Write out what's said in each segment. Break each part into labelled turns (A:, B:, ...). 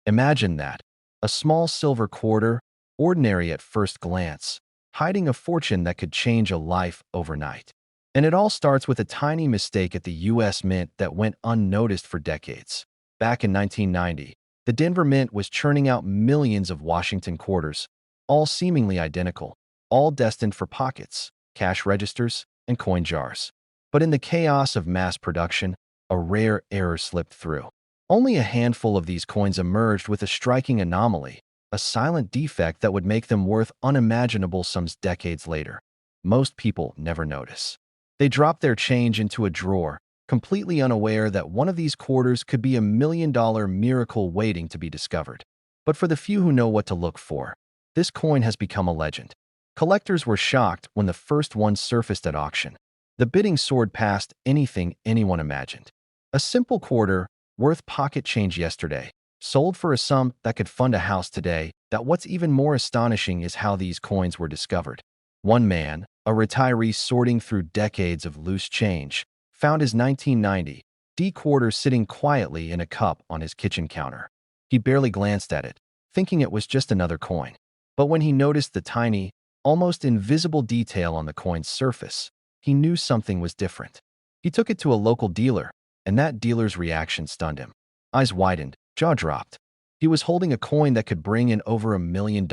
A: Imagine that. A small silver quarter, ordinary at first glance, hiding a fortune that could change a life overnight. And it all starts with a tiny mistake at the US Mint that went unnoticed for decades. Back in 1990, the Denver Mint was churning out millions of Washington quarters, all seemingly identical, all destined for pockets, cash registers, and coin jars. But in the chaos of mass production, a rare error slipped through. Only a handful of these coins emerged with a striking anomaly, a silent defect that would make them worth unimaginable sums decades later. Most people never notice. They drop their change into a drawer, completely unaware that one of these quarters could be $1 million miracle waiting to be discovered. But for the few who know what to look for, this coin has become a legend. Collectors were shocked when the first one surfaced at auction. The bidding soared past anything anyone imagined. A simple quarter, worth pocket change yesterday, sold for a sum that could fund a house today. What's even more astonishing is how these coins were discovered. One man, a retiree sorting through decades of loose change, found his 1990 D quarter sitting quietly in a cup on his kitchen counter. He barely glanced at it, thinking it was just another coin. But when he noticed the tiny, almost invisible detail on the coin's surface, he knew something was different. He took it to a local dealer, and that dealer's reaction stunned him. Eyes widened, jaw dropped. He was holding a coin that could bring in over $1 million.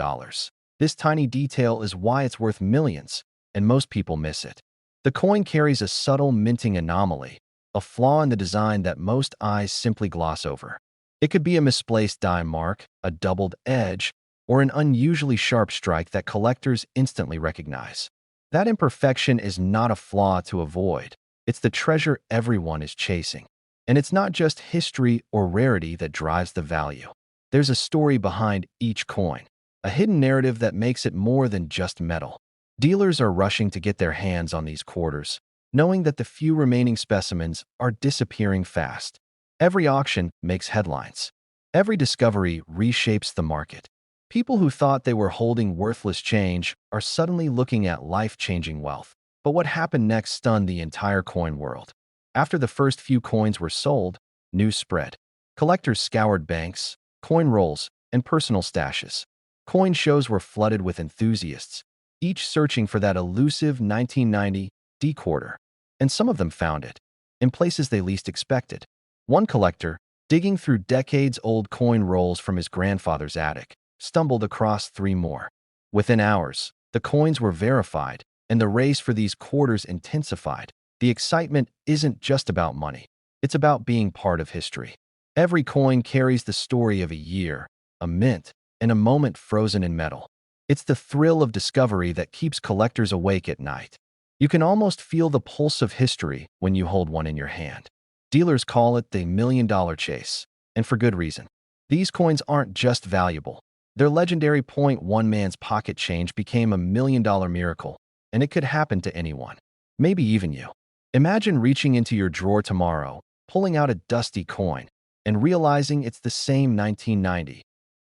A: This tiny detail is why it's worth millions, and most people miss it. The coin carries a subtle minting anomaly, a flaw in the design that most eyes simply gloss over. It could be a misplaced die mark, a doubled edge, or an unusually sharp strike that collectors instantly recognize. That imperfection is not a flaw to avoid. It's the treasure everyone is chasing. And it's not just history or rarity that drives the value. There's a story behind each coin, a hidden narrative that makes it more than just metal. Dealers are rushing to get their hands on these quarters, knowing that the few remaining specimens are disappearing fast. Every auction makes headlines. Every discovery reshapes the market. People who thought they were holding worthless change are suddenly looking at life-changing wealth. But what happened next stunned the entire coin world. After the first few coins were sold, news spread. Collectors scoured banks, coin rolls, and personal stashes. Coin shows were flooded with enthusiasts, each searching for that elusive 1990 D quarter. And some of them found it, in places they least expected. One collector, digging through decades-old coin rolls from his grandfather's attic, stumbled across 3 more. Within hours, the coins were verified, and the race for these quarters intensified. The excitement isn't just about money. It's about being part of history. Every coin carries the story of a year, a mint, and a moment frozen in metal. It's the thrill of discovery that keeps collectors awake at night. You can almost feel the pulse of history when you hold one in your hand. Dealers call it the $1 million chase, and for good reason. These coins aren't just valuable. Their legendary point one man's pocket change became $1 million miracle, and it could happen to anyone. Maybe even you. Imagine reaching into your drawer tomorrow, pulling out a dusty coin, and realizing it's the same 1990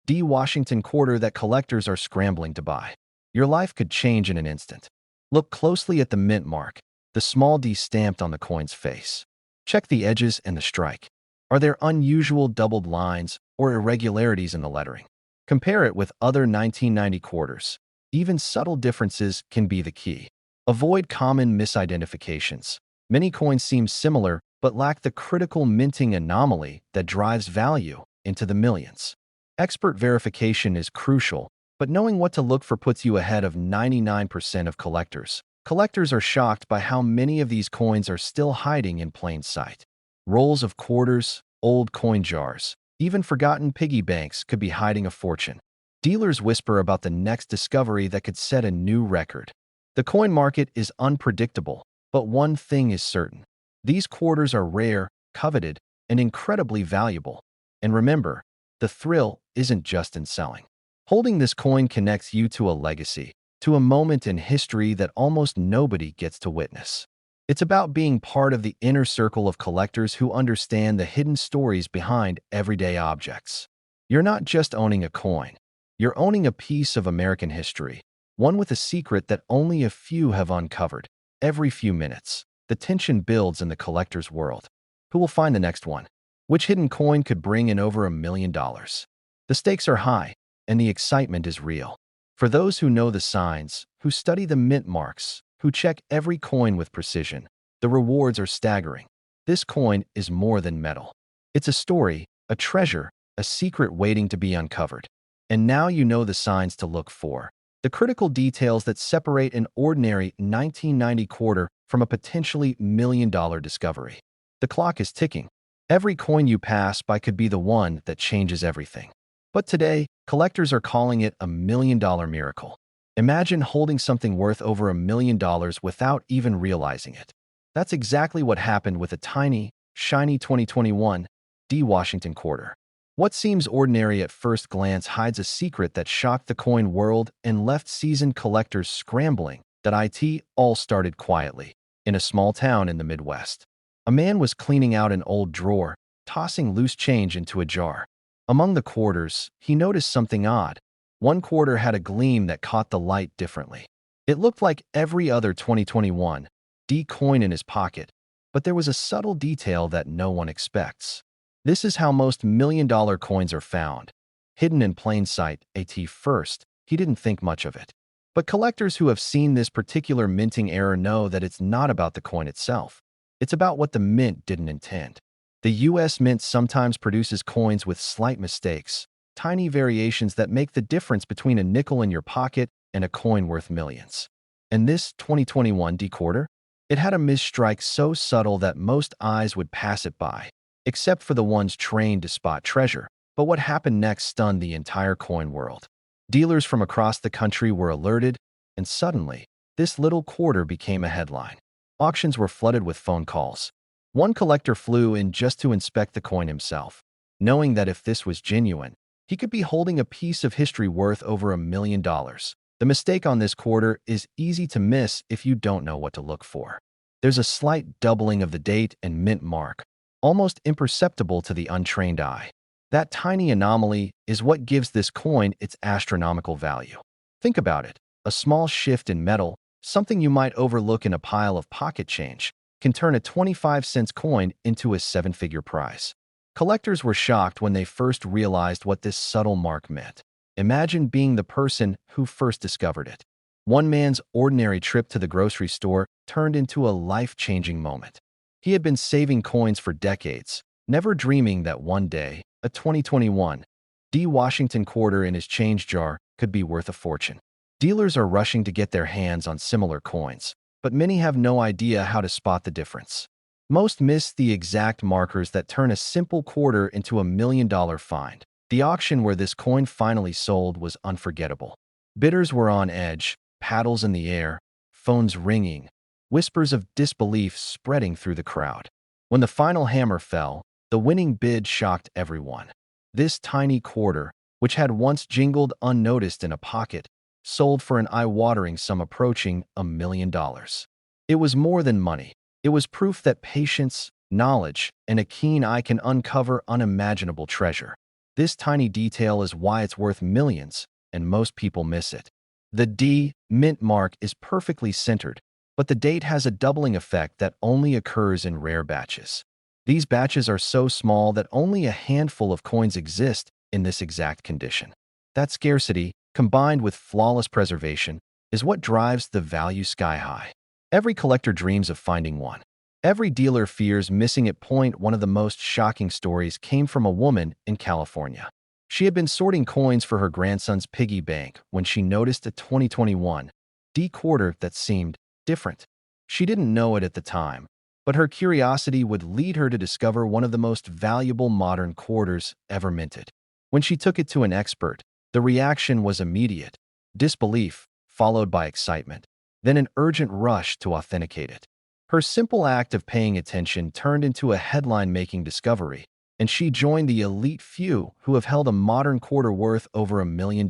A: D Washington quarter that collectors are scrambling to buy. Your life could change in an instant. Look closely at the mint mark, the small D stamped on the coin's face. Check the edges and the strike. Are there unusual doubled lines or irregularities in the lettering? Compare it with other 1990 quarters. Even subtle differences can be the key. Avoid common misidentifications. Many coins seem similar but lack the critical minting anomaly that drives value into the millions. Expert verification is crucial, but knowing what to look for puts you ahead of 99% of collectors. Collectors are shocked by how many of these coins are still hiding in plain sight. Rolls of quarters, old coin jars, even forgotten piggy banks could be hiding a fortune. Dealers whisper about the next discovery that could set a new record. The coin market is unpredictable, but one thing is certain. These quarters are rare, coveted, and incredibly valuable. And remember, the thrill isn't just in selling. Holding this coin connects you to a legacy, to a moment in history that almost nobody gets to witness. It's about being part of the inner circle of collectors who understand the hidden stories behind everyday objects. You're not just owning a coin. You're owning a piece of American history, one with a secret that only a few have uncovered. Every few minutes, the tension builds in the collector's world. Who will find the next one? Which hidden coin could bring in over $1 million? The stakes are high, and the excitement is real. For those who know the signs, who study the mint marks, who check every coin with precision, the rewards are staggering. This coin is more than metal. It's a story, a treasure, a secret waiting to be uncovered. And now you know the signs to look for. The critical details that separate an ordinary 1990 quarter from a potentially million-dollar discovery. The clock is ticking. Every coin you pass by could be the one that changes everything. But today, collectors are calling it a million-dollar miracle. Imagine holding something worth over $1 million without even realizing it. That's exactly what happened with a tiny, shiny 2021 D Washington quarter. What seems ordinary at first glance hides a secret that shocked the coin world and left seasoned collectors scrambling. That it all started quietly, in a small town in the Midwest. A man was cleaning out an old drawer, tossing loose change into a jar. Among the quarters, he noticed something odd. One quarter had a gleam that caught the light differently. It looked like every other 2021 D coin in his pocket, but there was a subtle detail that no one expects. This is how most million-dollar coins are found. Hidden in plain sight. At first, he didn't think much of it. But collectors who have seen this particular minting error know that it's not about the coin itself. It's about what the mint didn't intend. The U.S. Mint sometimes produces coins with slight mistakes, tiny variations that make the difference between a nickel in your pocket and a coin worth millions. And this 2021 D quarter? It had a misstrike so subtle that most eyes would pass it by, except for the ones trained to spot treasure. But what happened next stunned the entire coin world. Dealers from across the country were alerted, and suddenly, this little quarter became a headline. Auctions were flooded with phone calls. One collector flew in just to inspect the coin himself, knowing that if this was genuine, he could be holding a piece of history worth over $1 million. The mistake on this quarter is easy to miss if you don't know what to look for. There's a slight doubling of the date and mint mark, almost imperceptible to the untrained eye. That tiny anomaly is what gives this coin its astronomical value. Think about it. A small shift in metal, something you might overlook in a pile of pocket change, can turn a 25-cent coin into a seven-figure prize. Collectors were shocked when they first realized what this subtle mark meant. Imagine being the person who first discovered it. One man's ordinary trip to the grocery store turned into a life-changing moment. He had been saving coins for decades, never dreaming that one day, a 2021 D Washington quarter in his change jar could be worth a fortune. Dealers are rushing to get their hands on similar coins, but many have no idea how to spot the difference. Most miss the exact markers that turn a simple quarter into $1 million find. The auction where this coin finally sold was unforgettable. Bidders were on edge, paddles in the air, phones ringing, whispers of disbelief spreading through the crowd. When the final hammer fell, the winning bid shocked everyone. This tiny quarter, which had once jingled unnoticed in a pocket, sold for an eye-watering sum approaching $1 million. It was more than money. It was proof that patience, knowledge, and a keen eye can uncover unimaginable treasure. This tiny detail is why it's worth millions, and most people miss it. The D mint mark is perfectly centered, but the date has a doubling effect that only occurs in rare batches. These batches are so small that only a handful of coins exist in this exact condition. That scarcity, combined with flawless preservation, is what drives the value sky high. Every collector dreams of finding one. Every dealer fears missing it. One of the most shocking stories came from a woman in California. She had been sorting coins for her grandson's piggy bank when she noticed a 2021 D quarter that seemed different. She didn't know it at the time, but her curiosity would lead her to discover one of the most valuable modern quarters ever minted. When she took it to an expert, the reaction was immediate: disbelief, followed by excitement, then an urgent rush to authenticate it. Her simple act of paying attention turned into a headline-making discovery, and she joined the elite few who have held a modern quarter worth over $1 million.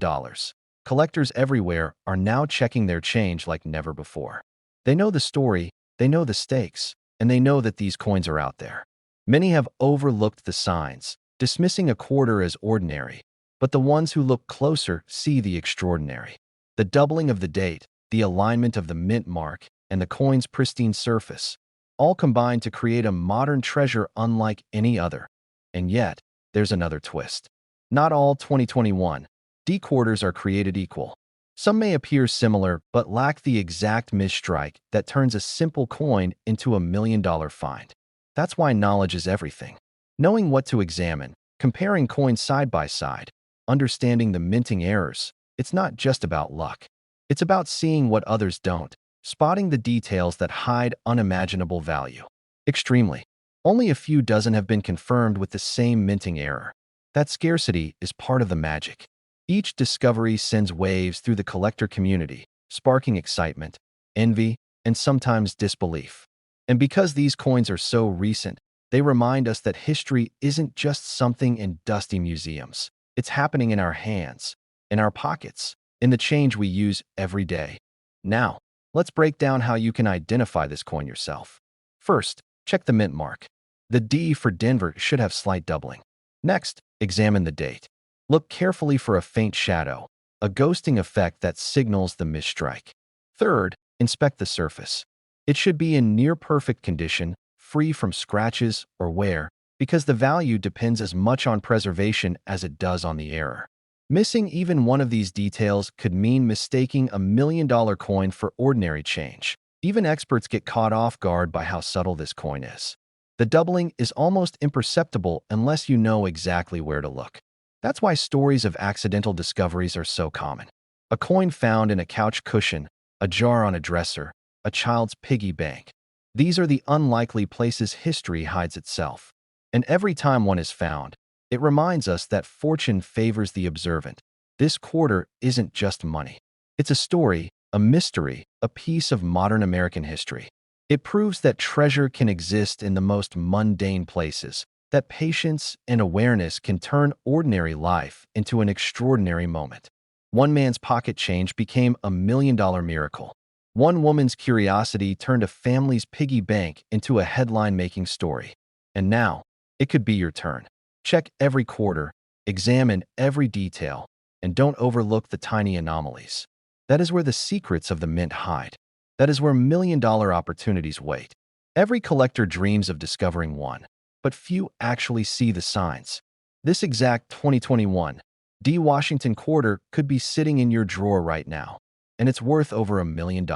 A: Collectors everywhere are now checking their change like never before. They know the story, they know the stakes, and they know that these coins are out there. Many have overlooked the signs, dismissing a quarter as ordinary, but the ones who look closer see the extraordinary. The doubling of the date, the alignment of the mint mark, and the coin's pristine surface, all combine to create a modern treasure unlike any other. And yet, there's another twist. Not all 2021 D quarters are created equal. Some may appear similar but lack the exact misstrike that turns a simple coin into $1 million find. That's why knowledge is everything. Knowing what to examine, comparing coins side by side, understanding the minting errors, it's not just about luck. It's about seeing what others don't, spotting the details that hide unimaginable value. Extremely. Only a few dozen have been confirmed with the same minting error. That scarcity is part of the magic. Each discovery sends waves through the collector community, sparking excitement, envy, and sometimes disbelief. And because these coins are so recent, they remind us that history isn't just something in dusty museums. It's happening in our hands, in our pockets, in the change we use every day. Now, let's break down how you can identify this coin yourself. First, check the mint mark. The D for Denver should have slight doubling. Next, examine the date. Look carefully for a faint shadow, a ghosting effect that signals the misstrike. Third, inspect the surface. It should be in near-perfect condition, free from scratches or wear, because the value depends as much on preservation as it does on the error. Missing even one of these details could mean mistaking $1 million coin for ordinary change. Even experts get caught off guard by how subtle this coin is. The doubling is almost imperceptible unless you know exactly where to look. That's why stories of accidental discoveries are so common. A coin found in a couch cushion, a jar on a dresser, a child's piggy bank. These are the unlikely places history hides itself. And every time one is found, it reminds us that fortune favors the observant. This quarter isn't just money. It's a story, a mystery, a piece of modern American history. It proves that treasure can exist in the most mundane places, that patience and awareness can turn ordinary life into an extraordinary moment. One man's pocket change became $1 million miracle. One woman's curiosity turned a family's piggy bank into a headline-making story. And now, it could be your turn. Check every quarter, examine every detail, and don't overlook the tiny anomalies. That is where the secrets of the mint hide. That is where million-dollar opportunities wait. Every collector dreams of discovering one, but few actually see the signs. This exact 2021 D Washington quarter could be sitting in your drawer right now, and it's worth over $1 million.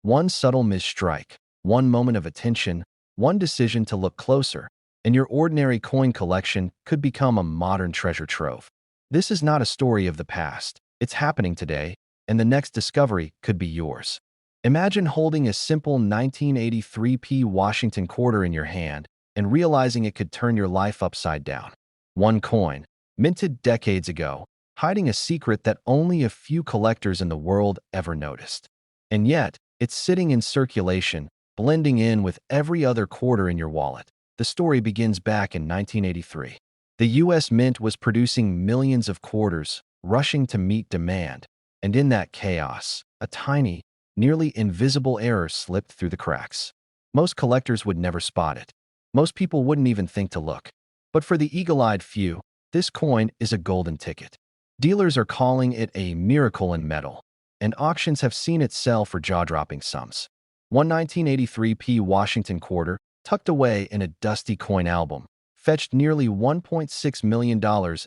A: One subtle misstrike, one moment of attention, one decision to look closer, and your ordinary coin collection could become a modern treasure trove. This is not a story of the past. It's happening today, and the next discovery could be yours. Imagine holding a simple 1983 Washington quarter in your hand and realizing it could turn your life upside down. One coin, minted decades ago, hiding a secret that only a few collectors in the world ever noticed. And yet, it's sitting in circulation, blending in with every other quarter in your wallet. The story begins back in 1983. The U.S. Mint was producing millions of quarters, rushing to meet demand, and in that chaos, a tiny, nearly invisible error slipped through the cracks. Most collectors would never spot it. Most people wouldn't even think to look. But for the eagle-eyed few, this coin is a golden ticket. Dealers are calling it a miracle in metal, and auctions have seen it sell for jaw-dropping sums. One 1983 Washington quarter, tucked away in a dusty coin album, fetched nearly $1.6 million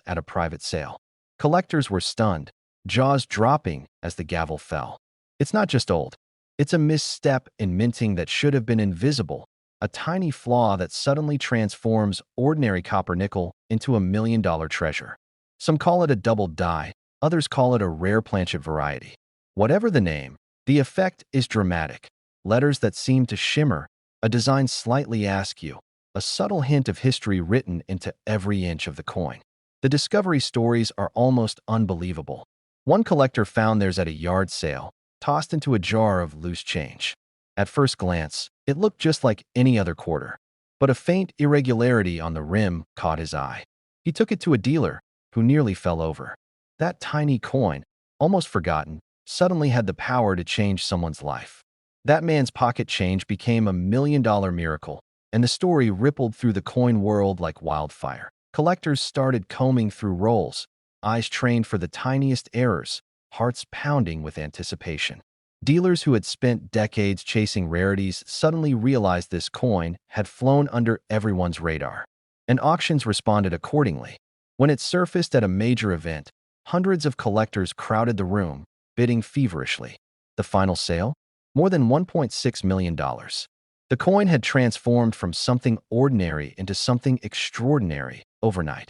A: at a private sale. Collectors were stunned, jaws dropping as the gavel fell. It's not just old. It's a misstep in minting that should have been invisible, a tiny flaw that suddenly transforms ordinary copper-nickel into $1 million treasure. Some call it a double die, others call it a rare planchet variety. Whatever the name, the effect is dramatic. Letters that seem to shimmer, a design slightly askew, a subtle hint of history written into every inch of the coin. The discovery stories are almost unbelievable. One collector found theirs at a yard sale, tossed into a jar of loose change. At first glance, it looked just like any other quarter, but a faint irregularity on the rim caught his eye. He took it to a dealer, who nearly fell over. That tiny coin, almost forgotten, suddenly had the power to change someone's life. That man's pocket change became $1 million miracle, and the story rippled through the coin world like wildfire. Collectors started combing through rolls, eyes trained for the tiniest errors, hearts pounding with anticipation. Dealers who had spent decades chasing rarities suddenly realized this coin had flown under everyone's radar, and auctions responded accordingly. When it surfaced at a major event, hundreds of collectors crowded the room, bidding feverishly. The final sale? More than $1.6 million. The coin had transformed from something ordinary into something extraordinary overnight.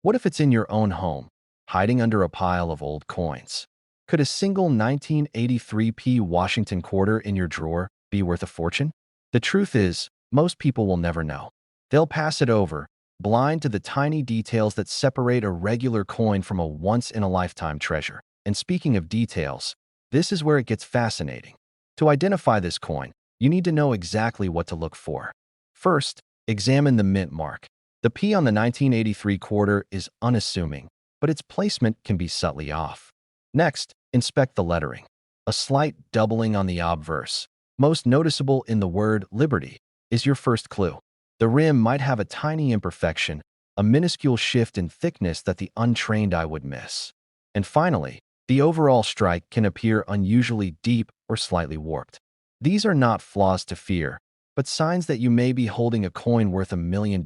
A: What if it's in your own home, hiding under a pile of old coins? Could a single 1983p Washington quarter in your drawer be worth a fortune? The truth is, most people will never know. They'll pass it over, blind to the tiny details that separate a regular coin from a once-in-a-lifetime treasure. And speaking of details, this is where it gets fascinating. To identify this coin, you need to know exactly what to look for. First, examine the mint mark. The P on the 1983 quarter is unassuming, but its placement can be subtly off. Next, inspect the lettering. A slight doubling on the obverse, most noticeable in the word Liberty, is your first clue. The rim might have a tiny imperfection, a minuscule shift in thickness that the untrained eye would miss. And finally, the overall strike can appear unusually deep or slightly warped. These are not flaws to fear, but signs that you may be holding a coin worth $1 million.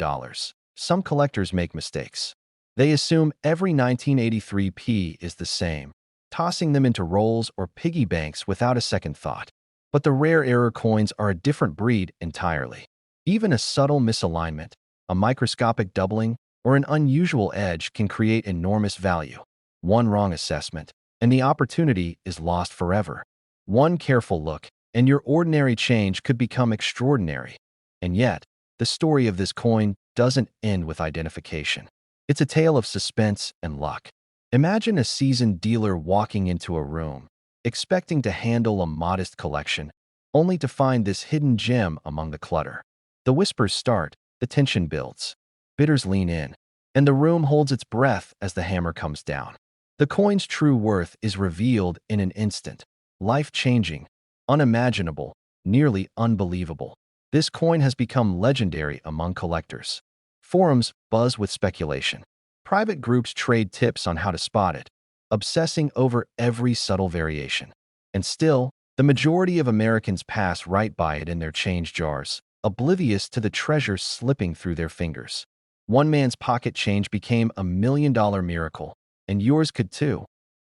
A: Some collectors make mistakes. They assume every 1983p is the same, tossing them into rolls or piggy banks without a second thought. But the rare error coins are a different breed entirely. Even a subtle misalignment, a microscopic doubling, or an unusual edge can create enormous value. One wrong assessment, and the opportunity is lost forever. One careful look, and your ordinary change could become extraordinary. And yet, the story of this coin doesn't end with identification. It's a tale of suspense and luck. Imagine a seasoned dealer walking into a room, expecting to handle a modest collection, only to find this hidden gem among the clutter. The whispers start, the tension builds. Bidders lean in, and the room holds its breath as the hammer comes down. The coin's true worth is revealed in an instant, life-changing, unimaginable, nearly unbelievable. This coin has become legendary among collectors. Forums buzz with speculation. Private groups trade tips on how to spot it, obsessing over every subtle variation. And still, the majority of Americans pass right by it in their change jars, oblivious to the treasure slipping through their fingers. One man's pocket change became $1 million miracle, and yours could too.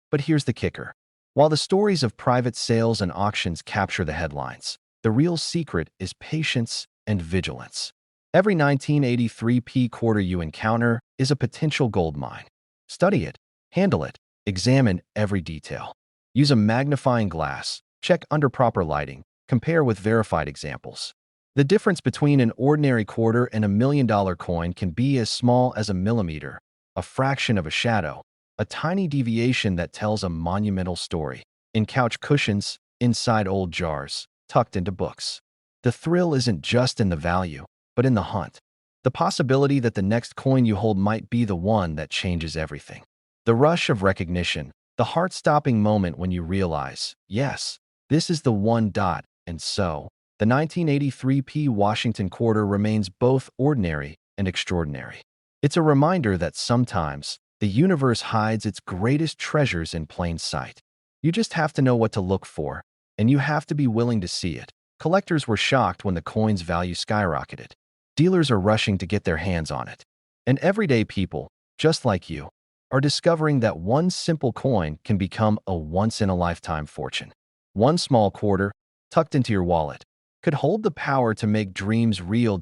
A: But here's the kicker. While the stories of private sales and auctions capture the headlines, the real secret is patience and vigilance. Every 1983p quarter you encounter is a potential gold mine. Study it, handle it, examine every detail. Use a magnifying glass, check under proper lighting, compare with verified examples. The difference between an ordinary quarter and $1 million coin can be as small as a millimeter, a fraction of a shadow, a tiny deviation that tells a monumental story. In couch cushions, inside old jars, tucked into books. The thrill isn't just in the value, but in the hunt. The possibility that the next coin you hold might be the one that changes everything. The rush of recognition, the heart-stopping moment when you realize, yes, this is the one. And so, the 1983p Washington quarter remains both ordinary and extraordinary. It's a reminder that sometimes the universe hides its greatest treasures in plain sight. You just have to know what to look for, and you have to be willing to see it. Collectors were shocked when the coin's value skyrocketed. Dealers are rushing to get their hands on it. And everyday people, just like you, are discovering that one simple coin can become a once-in-a-lifetime fortune. One small quarter, tucked into your wallet, could hold the power to make dreams real.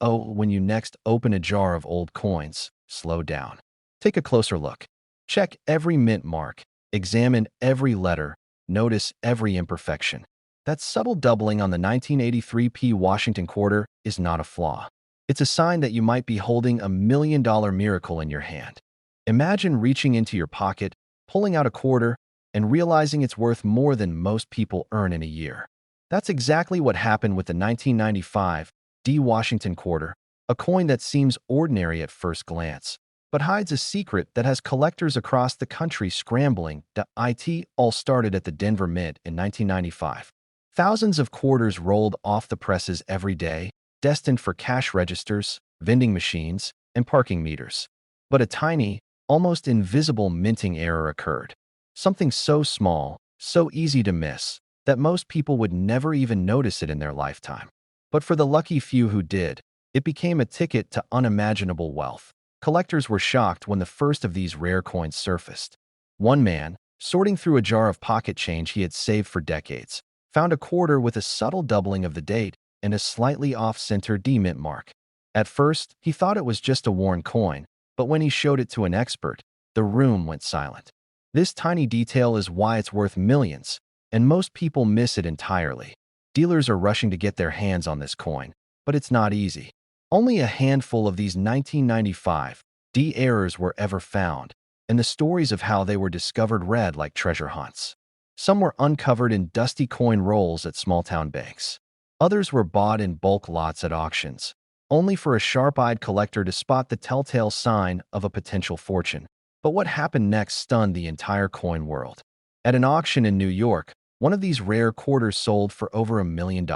A: When you next open a jar of old coins, slow down. Take a closer look. Check every mint mark, examine every letter, notice every imperfection. That subtle doubling on the 1983p Washington quarter is not a flaw. It's a sign that you might be holding $1 million miracle in your hand. Imagine reaching into your pocket, pulling out a quarter, and realizing it's worth more than most people earn in a year. That's exactly what happened with the 1995 D Washington quarter, a coin that seems ordinary at first glance, but hides a secret that has collectors across the country scrambling. It all started at the Denver Mint in 1995. Thousands of quarters rolled off the presses every day, destined for cash registers, vending machines, and parking meters. But a tiny, almost invisible minting error occurred. Something so small, so easy to miss, that most people would never even notice it in their lifetime. But for the lucky few who did, it became a ticket to unimaginable wealth. Collectors were shocked when the first of these rare coins surfaced. One man, sorting through a jar of pocket change he had saved for decades, found a quarter with a subtle doubling of the date and a slightly off-center D mint mark. At first, he thought it was just a worn coin, but when he showed it to an expert, the room went silent. This tiny detail is why it's worth millions, and most people miss it entirely. Dealers are rushing to get their hands on this coin, but it's not easy. Only a handful of these 1995 D errors were ever found, and the stories of how they were discovered read like treasure hunts. Some were uncovered in dusty coin rolls at small-town banks. Others were bought in bulk lots at auctions, only for a sharp-eyed collector to spot the telltale sign of a potential fortune. But what happened next stunned the entire coin world. At an auction in New York, one of these rare quarters sold for over $1 million.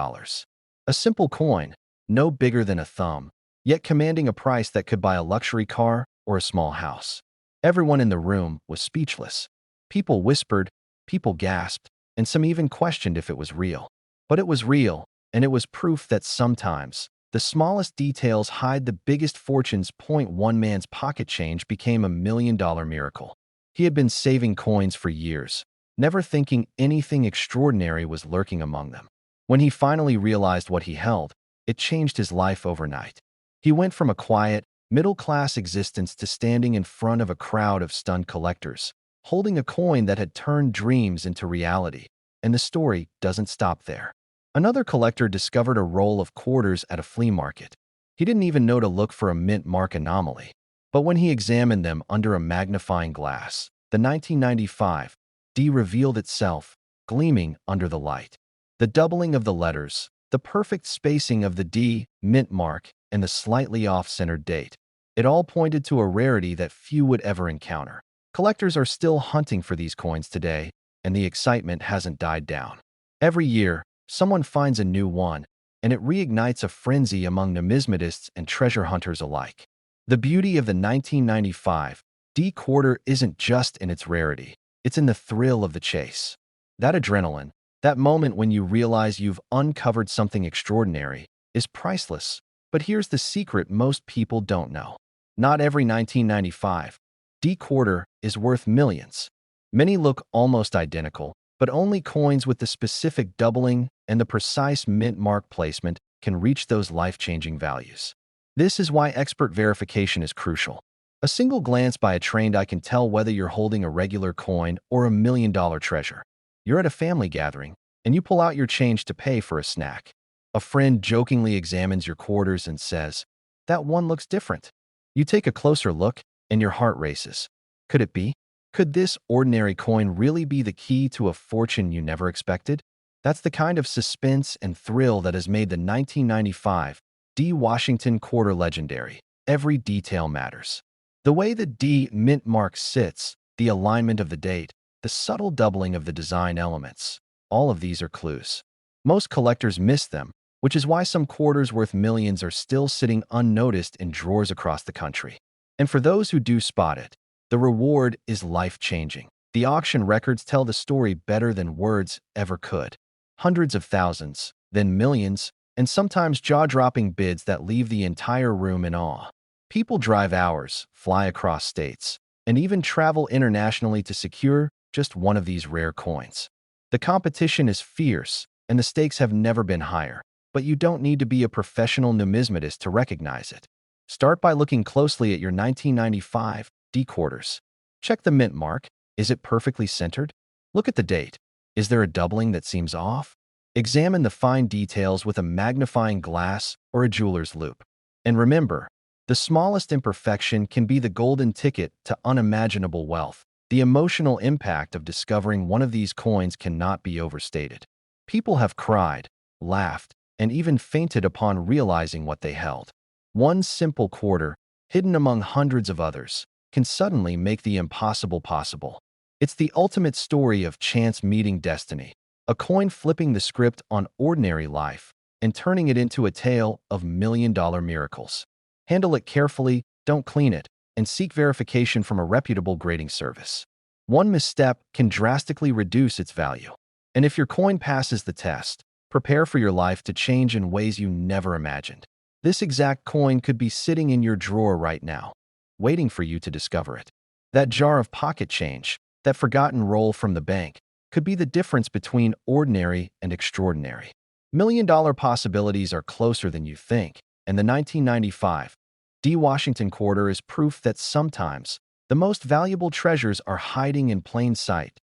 A: A simple coin, no bigger than a thumb, yet commanding a price that could buy a luxury car or a small house. Everyone in the room was speechless. People whispered, people gasped, and some even questioned if it was real. But it was real, and it was proof that sometimes the smallest details hide the biggest fortunes. One man's pocket change became $1 million miracle. He had been saving coins for years, never thinking anything extraordinary was lurking among them. When he finally realized what he held, it changed his life overnight. He went from a quiet, middle-class existence to standing in front of a crowd of stunned collectors, holding a coin that had turned dreams into reality. And the story doesn't stop there. Another collector discovered a roll of quarters at a flea market. He didn't even know to look for a mint mark anomaly. But when he examined them under a magnifying glass, the 1995 D revealed itself, gleaming under the light. The doubling of the letters, the perfect spacing of the D mint mark, and the slightly off-centered date. It all pointed to a rarity that few would ever encounter. Collectors are still hunting for these coins today, and the excitement hasn't died down. Every year, someone finds a new one, and it reignites a frenzy among numismatists and treasure hunters alike. The beauty of the 1995 D quarter isn't just in its rarity, it's in the thrill of the chase. That adrenaline, that moment when you realize you've uncovered something extraordinary, is priceless. But here's the secret most people don't know. Not every 1995 D quarter is worth millions. Many look almost identical, but only coins with the specific doubling and the precise mint mark placement can reach those life-changing values. This is why expert verification is crucial. A single glance by a trained eye can tell whether you're holding a regular coin or $1 million treasure. You're at a family gathering, and you pull out your change to pay for a snack. A friend jokingly examines your quarters and says, "That one looks different." You take a closer look, and your heart races. Could it be? Could this ordinary coin really be the key to a fortune you never expected? That's the kind of suspense and thrill that has made the 1995 D Washington quarter legendary. Every detail matters. The way the D mint mark sits, the alignment of the date, the subtle doubling of the design elements, all of these are clues. Most collectors miss them, which is why some quarters worth millions are still sitting unnoticed in drawers across the country. And for those who do spot it, the reward is life-changing. The auction records tell the story better than words ever could. Hundreds of thousands, then millions, and sometimes jaw-dropping bids that leave the entire room in awe. People drive hours, fly across states, and even travel internationally to secure just one of these rare coins. The competition is fierce, and the stakes have never been higher, but you don't need to be a professional numismatist to recognize it. Start by looking closely at your 1995 D quarters. Check the mint mark. Is it perfectly centered? Look at the date. Is there a doubling that seems off? Examine the fine details with a magnifying glass or a jeweler's loupe. And remember, the smallest imperfection can be the golden ticket to unimaginable wealth. The emotional impact of discovering one of these coins cannot be overstated. People have cried, laughed, and even fainted upon realizing what they held. One simple quarter, hidden among hundreds of others, can suddenly make the impossible possible. It's the ultimate story of chance meeting destiny, a coin flipping the script on ordinary life and turning it into a tale of million-dollar miracles. Handle it carefully, don't clean it, and seek verification from a reputable grading service. One misstep can drastically reduce its value. And if your coin passes the test, prepare for your life to change in ways you never imagined. This exact coin could be sitting in your drawer right now. waiting for you to discover it. That jar of pocket change, that forgotten roll from the bank, could be the difference between ordinary and extraordinary. Million-dollar possibilities are closer than you think, and the 1995 D. Washington quarter is proof that sometimes the most valuable treasures are hiding in plain sight.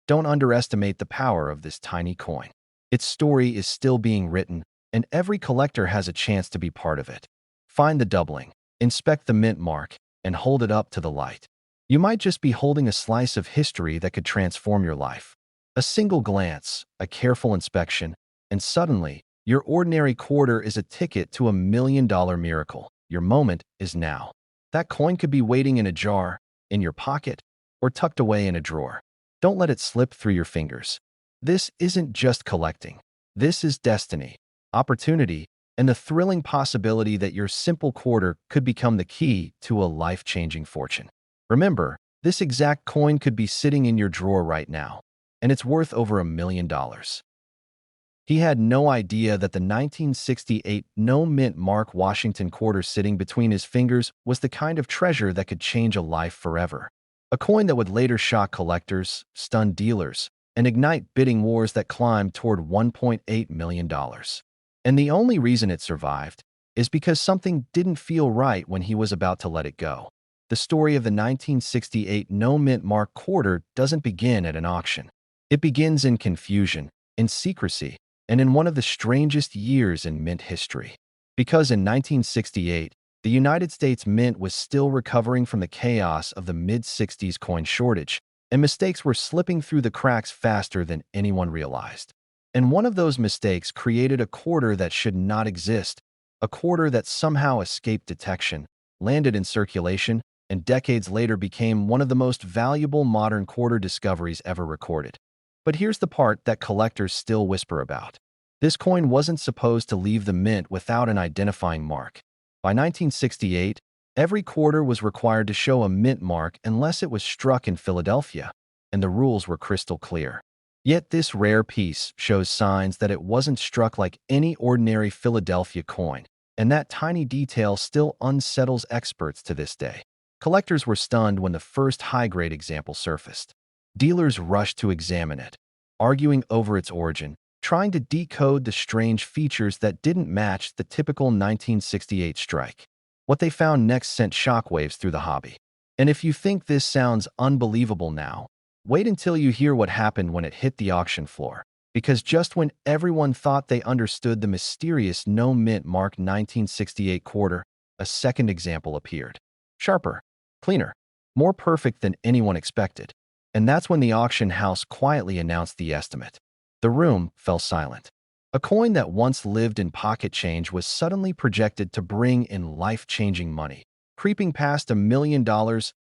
A: Don't underestimate the power of this tiny coin. Its story is still being written, and every collector has a chance to be part of it. Find the doubling, inspect the mint mark, and hold it up to the light. You might just be holding a slice of history that could transform your life. A single glance, a careful inspection, and suddenly, your ordinary quarter is a ticket to $1 million miracle. Your moment is now. That coin could be waiting in a jar, in your pocket, or tucked away in a drawer. Don't let it slip through your fingers. This isn't just collecting. This is destiny, opportunity, and the thrilling possibility that your simple quarter could become the key to a life-changing fortune. Remember, this exact coin could be sitting in your drawer right now, and it's worth over $1 million. He had no idea that the 1968 no-mint mark Washington quarter sitting between his fingers was the kind of treasure that could change a life forever. A coin that would later shock collectors, stun dealers, and ignite bidding wars that climbed toward $1.8 million. And the only reason it survived is because something didn't feel right when he was about to let it go. The story of the 1968 no-mint mark quarter doesn't begin at an auction. It begins in confusion, in secrecy, and in one of the strangest years in mint history. Because in 1968, the United States Mint was still recovering from the chaos of the mid-60s coin shortage, and mistakes were slipping through the cracks faster than anyone realized. And one of those mistakes created a quarter that should not exist, a quarter that somehow escaped detection, landed in circulation, and decades later became one of the most valuable modern quarter discoveries ever recorded. But here's the part that collectors still whisper about. This coin wasn't supposed to leave the mint without an identifying mark. By 1968, every quarter was required to show a mint mark unless it was struck in Philadelphia, and the rules were crystal clear. Yet this rare piece shows signs that it wasn't struck like any ordinary Philadelphia coin, and that tiny detail still unsettles experts to this day. Collectors were stunned when the first high-grade example surfaced. Dealers rushed to examine it, arguing over its origin, trying to decode the strange features that didn't match the typical 1968 strike. What they found next sent shockwaves through the hobby. And if you think this sounds unbelievable now, wait until you hear what happened when it hit the auction floor. Because just when everyone thought they understood the mysterious no-mint mark 1968 quarter, a second example appeared. Sharper, cleaner, more perfect than anyone expected. And that's when the auction house quietly announced the estimate. The room fell silent. A coin that once lived in pocket change was suddenly projected to bring in life-changing money, creeping past $1 million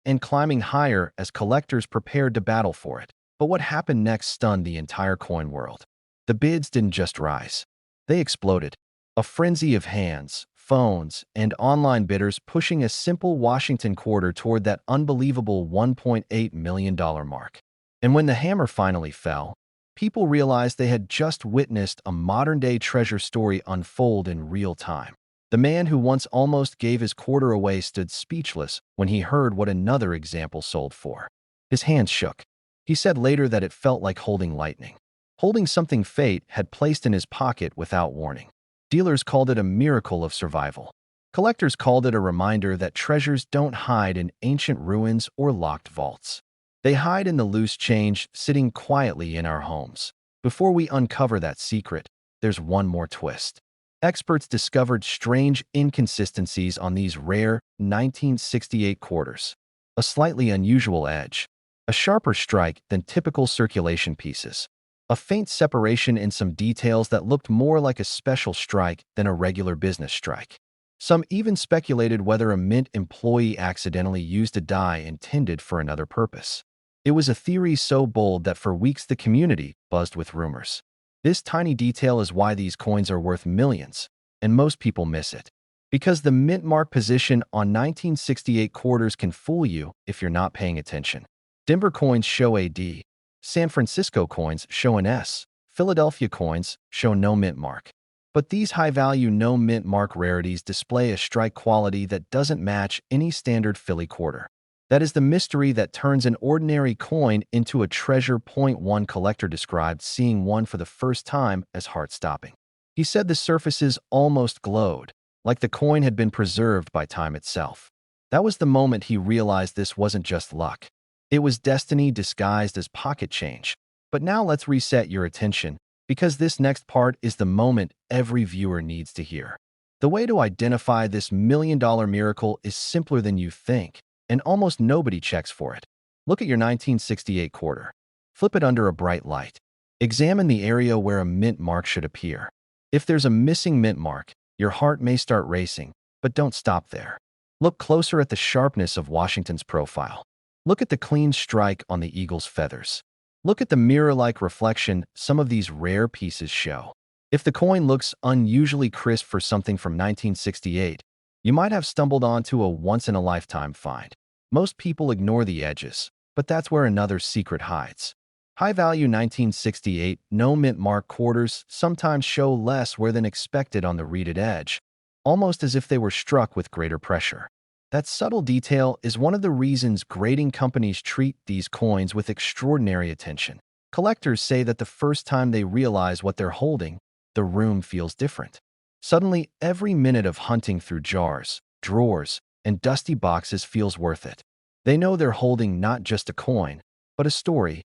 A: and climbing higher as collectors prepared to battle for it. But what happened next stunned the entire coin world. The bids didn't just rise. They exploded. A frenzy of hands, phones, and online bidders pushing a simple Washington quarter toward that unbelievable $1.8 million mark. And when the hammer finally fell, people realized they had just witnessed a modern-day treasure story unfold in real time. The man who once almost gave his quarter away stood speechless when he heard what another example sold for. His hands shook. He said later that it felt like holding lightning, holding something fate had placed in his pocket without warning. Dealers called it a miracle of survival. Collectors called it a reminder that treasures don't hide in ancient ruins or locked vaults. They hide in the loose change sitting quietly in our homes. Before we uncover that secret, there's one more twist. Experts discovered strange inconsistencies on these rare 1968 quarters. A slightly unusual edge, a sharper strike than typical circulation pieces, a faint separation in some details that looked more like a special strike than a regular business strike. Some even speculated whether a mint employee accidentally used a die intended for another purpose. It was a theory so bold that for weeks the community buzzed with rumors. This tiny detail is why these coins are worth millions, and most people miss it. Because the mint mark position on 1968 quarters can fool you if you're not paying attention. Denver coins show a D. San Francisco coins show an S. Philadelphia coins show no mint mark. But these high-value no-mint mark rarities display a strike quality that doesn't match any standard Philly quarter. That is the mystery that turns an ordinary coin into a treasure. One collector described seeing one for the first time as heart-stopping. He said the surfaces almost glowed, like the coin had been preserved by time itself. That was the moment he realized this wasn't just luck. It was destiny disguised as pocket change. But now let's reset your attention, because this next part is the moment every viewer needs to hear. The way to identify this million-dollar miracle is simpler than you think, and almost nobody checks for it. Look at your 1968 quarter. Flip it under a bright light. Examine the area where a mint mark should appear. If there's a missing mint mark, your heart may start racing, but don't stop there. Look closer at the sharpness of Washington's profile. Look at the clean strike on the eagle's feathers. Look at the mirror-like reflection some of these rare pieces show. If the coin looks unusually crisp for something from 1968, you might have stumbled onto a once-in-a-lifetime find. Most people ignore the edges, but that's where another secret hides. High-value 1968 no-mint mark quarters sometimes show less wear than expected on the reeded edge, almost as if they were struck with greater pressure. That subtle detail is one of the reasons grading companies treat these coins with extraordinary attention. Collectors say that the first time they realize what they're holding, the room feels different. Suddenly, every minute of hunting through jars, drawers, and dusty boxes feels worth it. They know they're holding not just a coin, but a story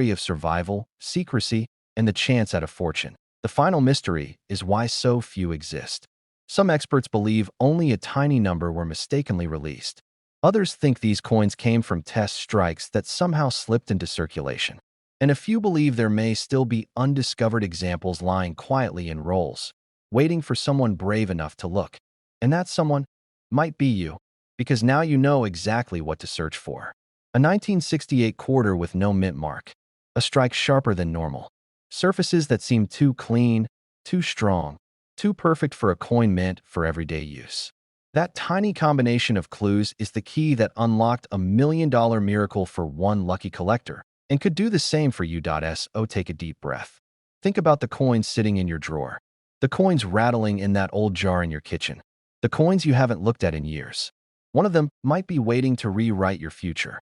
A: of survival, secrecy, and the chance at a fortune. The final mystery is why so few exist. Some experts believe only a tiny number were mistakenly released. Others think these coins came from test strikes that somehow slipped into circulation. And a few believe there may still be undiscovered examples lying quietly in rolls, waiting for someone brave enough to look. And that someone might be you, because now you know exactly what to search for. A 1968 quarter with no mint mark. A strike sharper than normal. Surfaces that seem too clean, too strong, too perfect for a coin meant for everyday use. That tiny combination of clues is the key that unlocked a million-dollar miracle for one lucky collector, and could do the same for you. So take a deep breath. Think about the coins sitting in your drawer, the coins rattling in that old jar in your kitchen, the coins you haven't looked at in years. One of them might be waiting to rewrite your future.